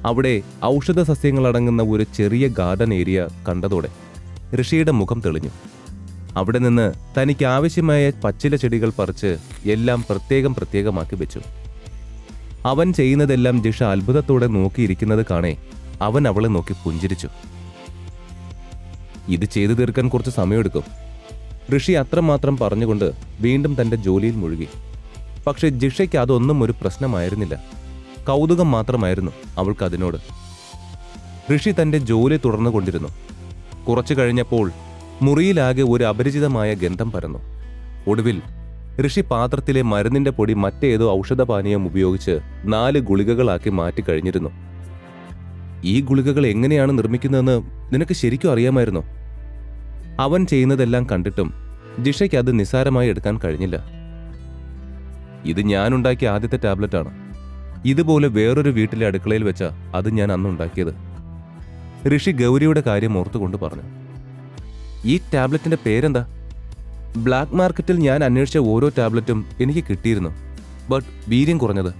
അവിടെ ഔഷധ സസ്യങ്ങളടങ്ങുന്ന ഒരു ചെറിയ ഗാർഡൻ ഏരിയ കണ്ടതോടെ ഋഷിയുടെ മുഖം തെളിഞ്ഞു. അവിടെ നിന്ന് തനിക്ക് ആവശ്യമായ പച്ചില ചെടികൾ പറിച്ച് എല്ലാം പ്രത്യേകമാക്കി വെച്ചു. അവൻ ചെയ്യുന്നതെല്ലാം ജിഷ അത്ഭുതത്തോടെ നോക്കിയിരിക്കുന്നത് കാണേ അവൻ അവളെ നോക്കി പുഞ്ചിരിച്ചു. ഇത് ചെയ്തു തീർക്കാൻ കുറച്ച് സമയമെടുക്കും. ഋഷി അത്രമാത്രം പറഞ്ഞുകൊണ്ട് വീണ്ടും തന്റെ ജോലിയിൽ മുഴുകി. പക്ഷെ ജിഷയ്ക്ക് അതൊന്നും ഒരു പ്രശ്നമായിരുന്നില്ല. കൗതുകം മാത്രമായിരുന്നു അവൾക്ക് അതിനോട്. ഋഷി തന്റെ ജോലി തുടർന്നുകൊണ്ടിരുന്നു. കുറച്ചു കഴിഞ്ഞപ്പോൾ മുറിയിലാകെ ഒരു അപരിചിതമായ ഗന്ധം പരന്നു. ഒടുവിൽ ഋഷി പാത്രത്തിലെ മരുന്നിന്റെ പൊടി മറ്റേതോ ഔഷധപാനീയം ഉപയോഗിച്ച് 4 ഗുളികകളാക്കി മാറ്റിക്കഴിഞ്ഞിരുന്നു. ഈ ഗുളികകൾ എങ്ങനെയാണ് നിർമ്മിക്കുന്നതെന്ന് നിനക്ക് ശരിക്കും അറിയാമായിരുന്നോ? അവൻ ചെയ്യുന്നതെല്ലാം കണ്ടിട്ടും ജിഷയ്ക്ക് അത് നിസ്സാരമായി എടുക്കാൻ കഴിഞ്ഞില്ല. ഇത് ഞാനുണ്ടാക്കിയ ആദ്യത്തെ ടാബ്ലറ്റാണ്. ഇതുപോലെ വേറൊരു വീട്ടിലെ അടുക്കളയിൽ വെച്ചാ അത് ഞാൻ അന്നുണ്ടാക്കിയത്. ഋഷി ഗൗരിയുടെ കാര്യം ഓർത്തുകൊണ്ട് പറഞ്ഞു. ഈ ടാബ്ലറ്റിന്റെ പേരെന്താ? ബ്ലാക്ക് മാർക്കറ്റിൽ ഞാൻ അന്വേഷിച്ച ഓരോ ടാബ്ലറ്റും എനിക്ക് കിട്ടിയിരുന്നു, ബട്ട് വീര്യം കുറഞ്ഞത്.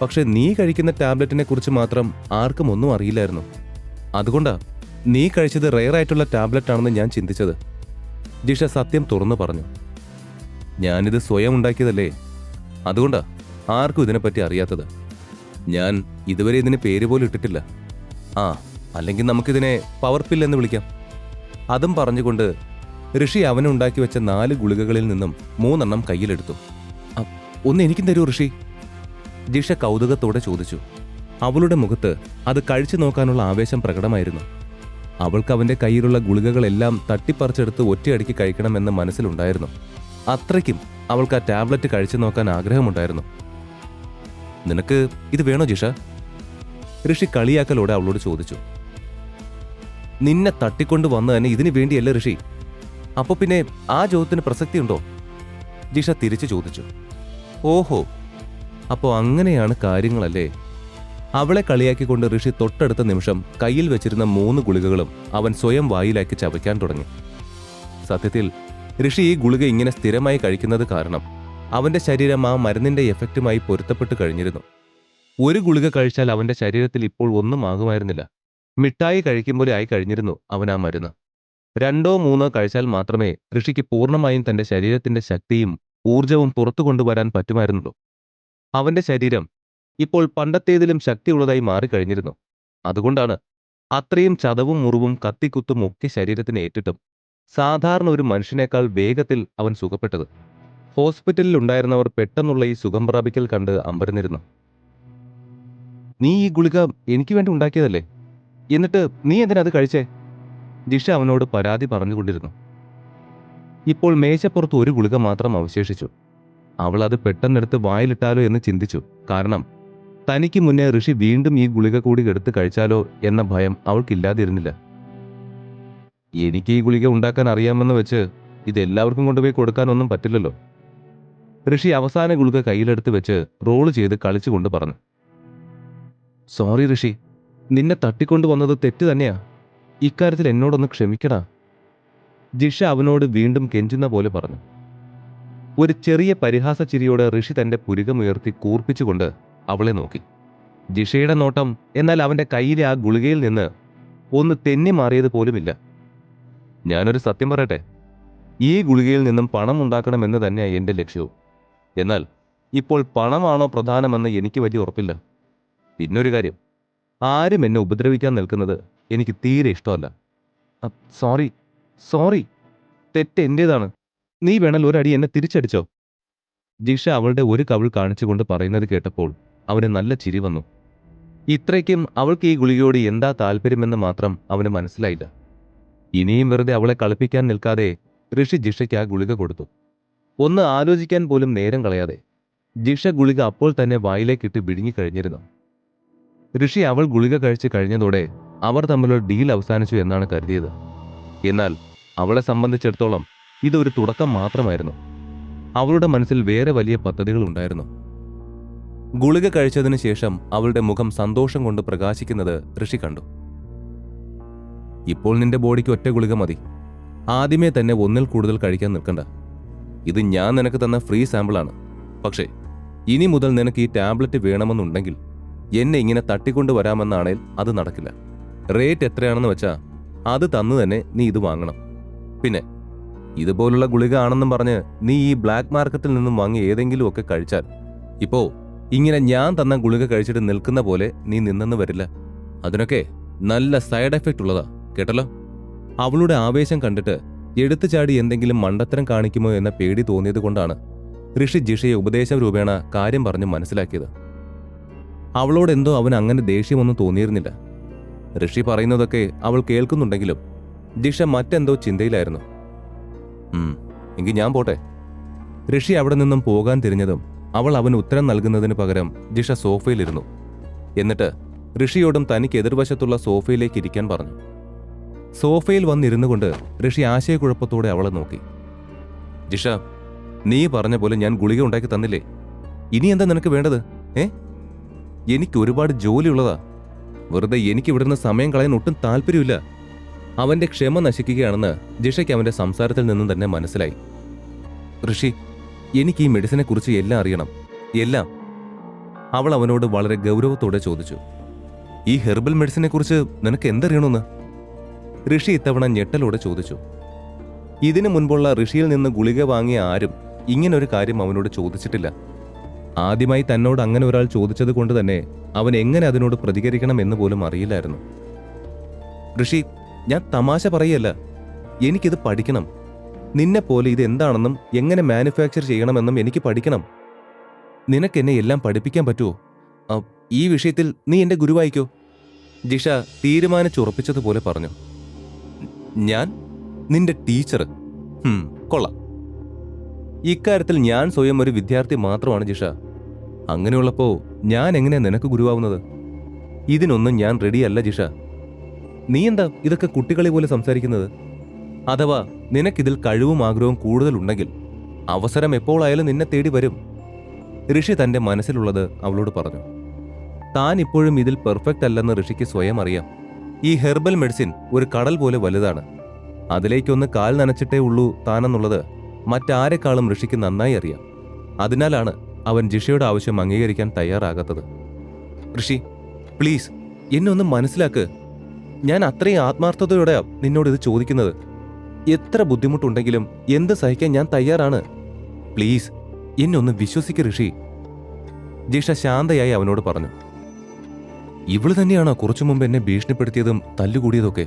പക്ഷെ നീ കഴിക്കുന്ന ടാബ്ലറ്റിനെ കുറിച്ച് മാത്രം ആർക്കും ഒന്നും അറിയില്ലായിരുന്നു. അതുകൊണ്ടാ നീ കഴിച്ചത് റെയറായിട്ടുള്ള ടാബ്ലറ്റ് ആണെന്ന് ഞാൻ ചിന്തിച്ചത്. ജിഷ സത്യം തുറന്നു പറഞ്ഞു. ഞാനിത് സ്വയം ഉണ്ടാക്കിയതല്ലേ, അതുകൊണ്ടാ ആർക്കും ഇതിനെപ്പറ്റി അറിയാത്തത്. ഞാൻ ഇതുവരെ ഇതിന് പേര് പോലും ഇട്ടിട്ടില്ല. അല്ലെങ്കിൽ നമുക്കിതിനെ പവർ പിൽ എന്ന് വിളിക്കാം. അതും പറഞ്ഞുകൊണ്ട് ഋഷി അവനുണ്ടാക്കി വെച്ച 4 ഗുളികകളിൽ നിന്നും 3 എണ്ണം കയ്യിലെടുത്തു. ഒന്ന് എനിക്കും തരൂ ഋഷി, ജിഷ കൗതുകത്തോടെ ചോദിച്ചു. അവളുടെ മുഖത്ത് അത് കഴിച്ചു നോക്കാനുള്ള ആവേശം പ്രകടമായിരുന്നു. അവൾക്ക് അവന്റെ കയ്യിലുള്ള ഗുളികകളെല്ലാം തട്ടിപ്പറിച്ചെടുത്ത് ഒറ്റയടിക്ക് കഴിക്കണമെന്ന് മനസ്സിലുണ്ടായിരുന്നു. അത്രയ്ക്കും അവൾക്ക് ആ ടാബ്ലറ്റ് കഴിച്ചു നോക്കാൻ ആഗ്രഹമുണ്ടായിരുന്നു. നിനക്ക് ഇത് വേണോ ജിഷ? ഋഷി കളിയാക്കലോടെ അവളോട് ചോദിച്ചു. നിന്നെ തട്ടിക്കൊണ്ട് വന്നു തന്നെ ഇതിനു വേണ്ടിയല്ലേ ഋഷി? അപ്പൊ പിന്നെ ആ ചോദ്യത്തിന് പ്രസക്തിയുണ്ടോ? ജിഷ തിരിച്ചു ചോദിച്ചു. ഓഹോ, അപ്പോ അങ്ങനെയാണ് കാര്യങ്ങളല്ലേ? അവളെ കളിയാക്കിക്കൊണ്ട് ഋഷി തൊട്ടടുത്ത നിമിഷം കയ്യിൽ വെച്ചിരുന്ന 3 ഗുളികകളും അവൻ സ്വയം വായിലാക്കി ചവയ്ക്കാൻ തുടങ്ങി. സത്യത്തിൽ ഋഷി ഈ ഗുളിക ഇങ്ങനെ സ്ഥിരമായി കഴിക്കുന്നത് കാരണം അവന്റെ ശരീരം ആ മരുന്നിന്റെ എഫക്റ്റുമായി പൊരുത്തപ്പെട്ട് കഴിഞ്ഞിരുന്നു. ഒരു ഗുളിക കഴിച്ചാൽ അവന്റെ ശരീരത്തിൽ ഇപ്പോൾ ഒന്നും ആകുമായിരുന്നില്ല. മിഠായി കഴിക്കും പോലെ ആയി കഴിഞ്ഞിരുന്നു അവൻ ആ മരുന്ന്. 2ഓ 3ഓ കഴിച്ചാൽ മാത്രമേ ഋഷിക്ക് പൂർണ്ണമായും തന്റെ ശരീരത്തിന്റെ ശക്തിയും ഊർജവും പുറത്തു കൊണ്ടുവരാൻ പറ്റുമായിരുന്നുള്ളൂ. അവന്റെ ശരീരം ഇപ്പോൾ പണ്ടത്തേതിലും ശക്തിയുള്ളതായി മാറിക്കഴിഞ്ഞിരുന്നു. അതുകൊണ്ടാണ് അത്രയും ചതവും മുറിവും കത്തിക്കുത്തും ഒക്കെ ശരീരത്തിന് ഏറ്റിട്ടും സാധാരണ ഒരു മനുഷ്യനേക്കാൾ വേഗത്തിൽ അവൻ സുഖപ്പെട്ടത്. ഹോസ്പിറ്റലിൽ ഉണ്ടായിരുന്നവർ പെട്ടെന്നുള്ള ഈ സുഖം പ്രാപിക്കൽ കണ്ട് അമ്പരന്നിരുന്നു. നീ ഈ ഗുളിക എനിക്ക് വേണ്ടി ഉണ്ടാക്കിയതല്ലേ? എന്നിട്ട് നീ എന്തിനാ അത് കഴിച്ചേ? ജിഷ അവനോട് പരാതി പറഞ്ഞുകൊണ്ടിരുന്നു. ഇപ്പോൾ മേശപ്പുറത്ത് ഒരു ഗുളിക മാത്രം അവശേഷിച്ചു. അവൾ അത് പെട്ടെന്നെടുത്ത് വായിലിട്ടാലോ എന്ന് ചിന്തിച്ചു. കാരണം തനിക്ക് മുന്നേ ഋഷി വീണ്ടും ഈ ഗുളിക കൂടി എടുത്ത് കഴിച്ചാലോ എന്ന ഭയം അവൾക്കില്ലാതിരുന്നില്ല. എനിക്ക് ഈ ഗുളിക ഉണ്ടാക്കാൻ അറിയാമെന്ന് വെച്ച് ഇതെല്ലാവർക്കും കൊണ്ടുപോയി കൊടുക്കാനൊന്നും പറ്റില്ലല്ലോ. ഋഷി അവസാന ഗുളിക കയ്യിലെടുത്ത് വെച്ച് റോള് ചെയ്ത് കളിച്ചുകൊണ്ട് പറഞ്ഞു. സോറി ഋഷി, നിന്നെ തട്ടിക്കൊണ്ടുവന്നത് തെറ്റ് തന്നെയാ. ഇക്കാര്യത്തിൽ എന്നോടൊന്ന് ക്ഷമിക്കടാ, ജിഷ അവനോട് വീണ്ടും കെഞ്ചുന്ന പോലെ പറഞ്ഞു. ഒരു ചെറിയ പരിഹാസ ചിരിയോടെ ഋഷി തന്റെ പുരികമുയർത്തി കൂർപ്പിച്ചുകൊണ്ട് അവളെ നോക്കി. ജിഷയുടെ നോട്ടം എന്നാൽ അവന്റെ കയ്യിലെ ആ ഗുളികയിൽ നിന്ന് ഒന്ന് തെന്നി മാറിയത് പോലുമില്ല. ഞാനൊരു സത്യം പറയട്ടെ, ഈ ഗുളികയിൽ നിന്നും പണം ഉണ്ടാക്കണമെന്ന് തന്നെയാണ് എന്റെ ലക്ഷ്യവും. എന്നാൽ ഇപ്പോൾ പണമാണോ പ്രധാനമെന്ന് എനിക്ക് വലിയ ഉറപ്പില്ല. പിന്നൊരു കാര്യം, ആരും എന്നെ ഉപദ്രവിക്കാൻ നിൽക്കുന്നത് എനിക്ക് തീരെ ഇഷ്ടമല്ല. സോറി, തെറ്റ് എന്റേതാണ്. നീ വേണൽ ഒരടി എന്നെ തിരിച്ചടിച്ചോ? ജിഷ അവളുടെ ഒരു കവിൾ കാണിച്ചുകൊണ്ട് പറയുന്നത് കേട്ടപ്പോൾ അവന് നല്ല ചിരി വന്നു. ഇത്രയ്ക്കും അവൾക്ക് ഈ ഗുളികയോട് എന്താ താല്പര്യമെന്ന് മാത്രം അവന് മനസ്സിലായില്ല. ഇനിയും വെറുതെ അവളെ കളിപ്പിക്കാൻ നിൽക്കാതെ ഋഷി ജിഷയ്ക്ക് ആ ഗുളിക കൊടുത്തു. ഒന്ന് ആലോചിക്കാൻ പോലും നേരം കളയാതെ ജിഷ ഗുളിക അപ്പോൾ തന്നെ വായിലേക്കിട്ട് വിഴുങ്ങിക്കഴിഞ്ഞിരുന്നു. ഋഷി അവൾ ഗുളിക കഴിച്ച് കഴിഞ്ഞതോടെ അവർ തമ്മിലുള്ള ഡീൽ അവസാനിച്ചു എന്നാണ് കരുതിയത്. എന്നാൽ അവളെ സംബന്ധിച്ചിടത്തോളം ഇതൊരു തുടക്കം മാത്രമായിരുന്നു. അവളുടെ മനസ്സിൽ വേറെ വലിയ പദ്ധതികൾ ഉണ്ടായിരുന്നു. ഗുളിക കഴിച്ചതിന് ശേഷം അവളുടെ മുഖം സന്തോഷം കൊണ്ട് പ്രകാശിക്കുന്നത് ഋഷി കണ്ടു. ഇപ്പോൾ നിന്റെ ബോഡിക്ക് ഒറ്റ ഗുളിക മതി. ആദ്യമേ തന്നെ ഒന്നിൽ കൂടുതൽ കഴിക്കാൻ നിൽക്കണ്ട. ഇത് ഞാൻ നിനക്ക് തന്ന ഫ്രീ സാമ്പിളാണ്. പക്ഷേ ഇനി മുതൽ നിനക്ക് ഈ ടാബ്ലറ്റ് വേണമെന്നുണ്ടെങ്കിൽ എന്നെ ഇങ്ങനെ തട്ടിക്കൊണ്ടുവരാമെന്നാണേൽ അത് നടക്കില്ല. റേറ്റ് എത്രയാണെന്ന് വെച്ചാ അത് തന്നു തന്നെ നീ ഇത് വാങ്ങണം. പിന്നെ ഇതുപോലുള്ള ഗുളിക ആണെന്നും പറഞ്ഞ് നീ ഈ ബ്ലാക്ക് മാർക്കറ്റിൽ നിന്നും വാങ്ങി ഏതെങ്കിലും ഒക്കെ കഴിച്ചാൽ ഇപ്പോ ഇങ്ങനെ ഞാൻ തന്ന ഗുളിക കഴിച്ചിട്ട് നിൽക്കുന്ന പോലെ നീ നിന്നെന്ന് വരില്ല. അതിനൊക്കെ നല്ല സൈഡ് എഫക്റ്റ് ഉള്ളതാ, കേട്ടല്ലോ. അവളുടെ ആവേശം കണ്ടിട്ട് എടുത്തു ചാടി എന്തെങ്കിലും മണ്ടത്തരം കാണിക്കുമോ എന്ന പേടി തോന്നിയത് കൊണ്ടാണ് ഋഷി ജിഷയെ ഉപദേശം രൂപേണ കാര്യം പറഞ്ഞ് മനസ്സിലാക്കിയത്. അവളോടെന്തോ അവൻ അങ്ങനെ ദേഷ്യമൊന്നും തോന്നിയിരുന്നില്ല. ഋഷി പറയുന്നതൊക്കെ അവൾ കേൾക്കുന്നുണ്ടെങ്കിലും ജിഷ മറ്റെന്തോ ചിന്തയിലായിരുന്നു. എങ്കിൽ ഞാൻ പോട്ടെ. ഋഷി അവിടെ നിന്നും പോകാൻ തിരിഞ്ഞതും അവൾ അവന് ഉത്തരം നൽകുന്നതിന് പകരം ജിഷ സോഫയിലിരുന്നു. എന്നിട്ട് ഋഷിയോടും തനിക്ക് എതിർവശത്തുള്ള സോഫയിലേക്ക് ഇരിക്കാൻ പറഞ്ഞു. സോഫയിൽ വന്നിരുന്നു കൊണ്ട് ഋഷി ആശയക്കുഴപ്പത്തോടെ അവളെ നോക്കി. ജിഷ, നീ പറഞ്ഞ പോലെ ഞാൻ ഗുളിക ഉണ്ടാക്കി തന്നില്ലേ? ഇനി എന്താ നിനക്ക് വേണ്ടത്? എനിക്ക് ഒരുപാട് ജോലിയുള്ളതാ. വെറുതെ എനിക്ക് ഇവിടുന്ന് സമയം കളയാൻ ഒട്ടും താല്പര്യമില്ല. അവന്റെ ക്ഷമ നശിക്കുകയാണെന്ന് ജിഷയ്ക്ക് അവന്റെ സംസാരത്തിൽ നിന്നും തന്നെ മനസ്സിലായി. ഋഷി, എനിക്ക് ഈ മെഡിസിനെ കുറിച്ച് എല്ലാം അറിയണം, എല്ലാം. അവൾ അവനോട് വളരെ ഗൗരവത്തോടെ ചോദിച്ചു. ഈ ഹെർബൽ മെഡിസിനെ കുറിച്ച് നിനക്ക് എന്തറിയണമെന്ന്? ഋഷി ഇത്തവണ ഞെട്ടലോടെ ചോദിച്ചു. ഇതിനു മുൻപുള്ള ഋഷിയിൽ നിന്ന് ഗുളിക വാങ്ങിയ ആരും ഇങ്ങനൊരു കാര്യം അവനോട് ചോദിച്ചിട്ടില്ല. ആദ്യമായി തന്നോട് അങ്ങനെ ഒരാൾ ചോദിച്ചത് കൊണ്ട് തന്നെ അവൻ എങ്ങനെ അതിനോട് പ്രതികരിക്കണം എന്ന് പോലും അറിയില്ലായിരുന്നു. ഋഷി, ഞാൻ തമാശ പറയല്ല. എനിക്കിത് പഠിക്കണം. നിന്നെപ്പോലെ ഇത് എന്താണെന്നും എങ്ങനെ മാനുഫാക്ചർ ചെയ്യണമെന്നും എനിക്ക് പഠിക്കണം. നിനക്കെന്നെ എല്ലാം പഠിപ്പിക്കാൻ പറ്റുമോ? ഈ വിഷയത്തിൽ നീ എന്റെ ഗുരുവായിക്കോ? ജിഷ തീരുമാനിച്ചുറപ്പിച്ചതുപോലെ പറഞ്ഞു. ഞാൻ നിന്റെ ടീച്ചർ? കൊള്ളാം. ഇക്കാര്യത്തിൽ ഞാൻ സ്വയം ഒരു വിദ്യാർത്ഥി മാത്രമാണ് ജിഷ. അങ്ങനെയുള്ളപ്പോ ഞാൻ എങ്ങനെയാ നിനക്ക് ഗുരുവാവുന്നത്? ഇതിനൊന്നും ഞാൻ റെഡിയല്ല ജിഷ. നീ എന്താ ഇതൊക്കെ കുട്ടികളെ പോലെ സംസാരിക്കുന്നത്? അഥവാ നിനക്കിതിൽ കഴിവും ആഗ്രഹവും കൂടുതലുണ്ടെങ്കിൽ അവസരം എപ്പോഴായാലും നിന്നെ തേടി വരും. ഋഷി തന്റെ മനസ്സിലുള്ളത് അവളോട് പറഞ്ഞു. താൻ ഇപ്പോഴും ഇതിൽ പെർഫെക്റ്റ് അല്ലെന്ന് ഋഷിക്ക് സ്വയം അറിയാം. ഈ ഹെർബൽ മെഡിസിൻ ഒരു കടൽ പോലെ വലുതാണ്. അതിലേക്കൊന്ന് കാൽ നനച്ചിട്ടേ ഉള്ളൂ താനെന്നുള്ളത് മറ്റാരെക്കാളും ഋഷിക്ക് നന്നായി അറിയാം. അതിനാലാണ് അവൻ ജിഷയുടെ ആവശ്യം അംഗീകരിക്കാൻ തയ്യാറാകാത്തത്. ഋഷി, പ്ലീസ് എന്നെ ഒന്ന് മനസ്സിലാക്ക്. ഞാൻ അത്രയും ആത്മാർത്ഥതയോടെയാ നിന്നോട് ഇത് ചോദിക്കുന്നത്. എത്ര ബുദ്ധിമുട്ടുണ്ടെങ്കിലും എന്ത് സഹിക്കാൻ ഞാൻ തയ്യാറാണ്. പ്ലീസ് എന്നെ ഒന്ന് വിശ്വസിക്ക് ഋഷി. ജിഷ ശാന്തയായി അവനോട് പറഞ്ഞു. ഇവള് തന്നെയാണോ കുറച്ചു മുമ്പ് എന്നെ ഭീഷണിപ്പെടുത്തിയതും തല്ലുകൂടിയതൊക്കെ?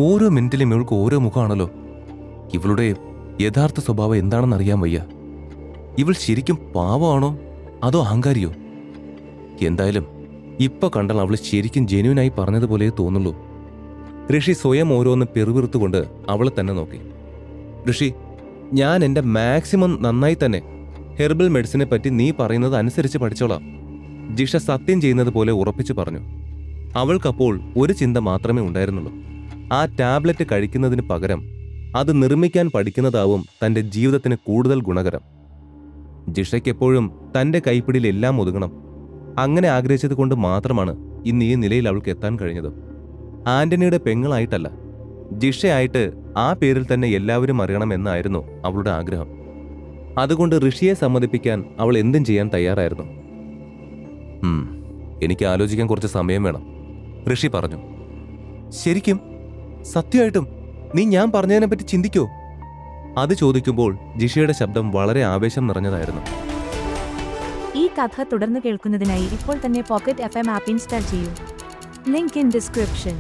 ഓരോ മിനിറ്റിലും ഇവൾക്ക് ഓരോ മുഖമാണല്ലോ. ഇവളുടെ യഥാർത്ഥ സ്വഭാവം എന്താണെന്ന് അറിയാൻ വയ്യ. ഇവൾ ശരിക്കും പാവമാണോ അതോ അഹങ്കാരിയോ? എന്തായാലും ഇപ്പൊ കണ്ടാൽ അവൾ ശരിക്കും ജെന്യൂനായി പറഞ്ഞതുപോലെ തോന്നുള്ളൂ. ഋഷി സ്വയം ഓരോന്ന് പെറുപിറുത്തുകൊണ്ട് അവളെ തന്നെ നോക്കി. ഋഷി, ഞാൻ എന്റെ മാക്സിമം നന്നായി തന്നെ ഹെർബൽ മെഡിസിനെ പറ്റി നീ പറയുന്നത് അനുസരിച്ച് പഠിച്ചോളാം. ജിഷ സത്യം ചെയ്യുന്നത് പോലെ ഉറപ്പിച്ചു പറഞ്ഞു. അവൾക്കപ്പോൾ ഒരു ചിന്ത മാത്രമേ ഉണ്ടായിരുന്നുള്ളൂ. ആ ടാബ്ലറ്റ് കഴിക്കുന്നതിന് പകരം അത് നിർമ്മിക്കാൻ പഠിക്കുന്നതാവും തന്റെ ജീവിതത്തിന് കൂടുതൽ ഗുണകരം. ജിഷയ്ക്കെപ്പോഴും തന്റെ കൈപ്പിടിയിൽ എല്ലാം ഒതുങ്ങണം. അങ്ങനെ ആഗ്രഹിച്ചത് കൊണ്ട് മാത്രമാണ് ഇന്ന് ഈ നിലയിൽ അവൾക്ക് എത്താൻ കഴിഞ്ഞത്. ആന്റണിയുടെ പെങ്ങളായിട്ടല്ല, ജിഷയായിട്ട് ആ പേരിൽ തന്നെ എല്ലാവരും അറിയണമെന്നായിരുന്നു അവളുടെ ആഗ്രഹം. അതുകൊണ്ട് ഋഷിയെ സമ്മതിപ്പിക്കാൻ അവൾ എന്തും ചെയ്യാൻ തയ്യാറായിരുന്നു. എനിക്ക് ആലോചിക്കാൻ കുറച്ച് സമയം വേണം, ഋഷി പറഞ്ഞു. ശരിക്കും? സത്യമായിട്ടും നീ ഞാൻ പറഞ്ഞതിനെപ്പറ്റി ചിന്തിക്കോ? അത് ചോദിക്കുമ്പോൾ ജിഷയുടെ ശബ്ദം വളരെ ആവേശം നിറഞ്ഞതായിരുന്നു. ഈ കഥ തുടർന്ന് കേൾക്കുന്നതിനായി ഇപ്പോൾ തന്നെ പോക്കറ്റ് FM ആപ്പ് ഇൻസ്റ്റാൾ ചെയ്യൂ. Link in description.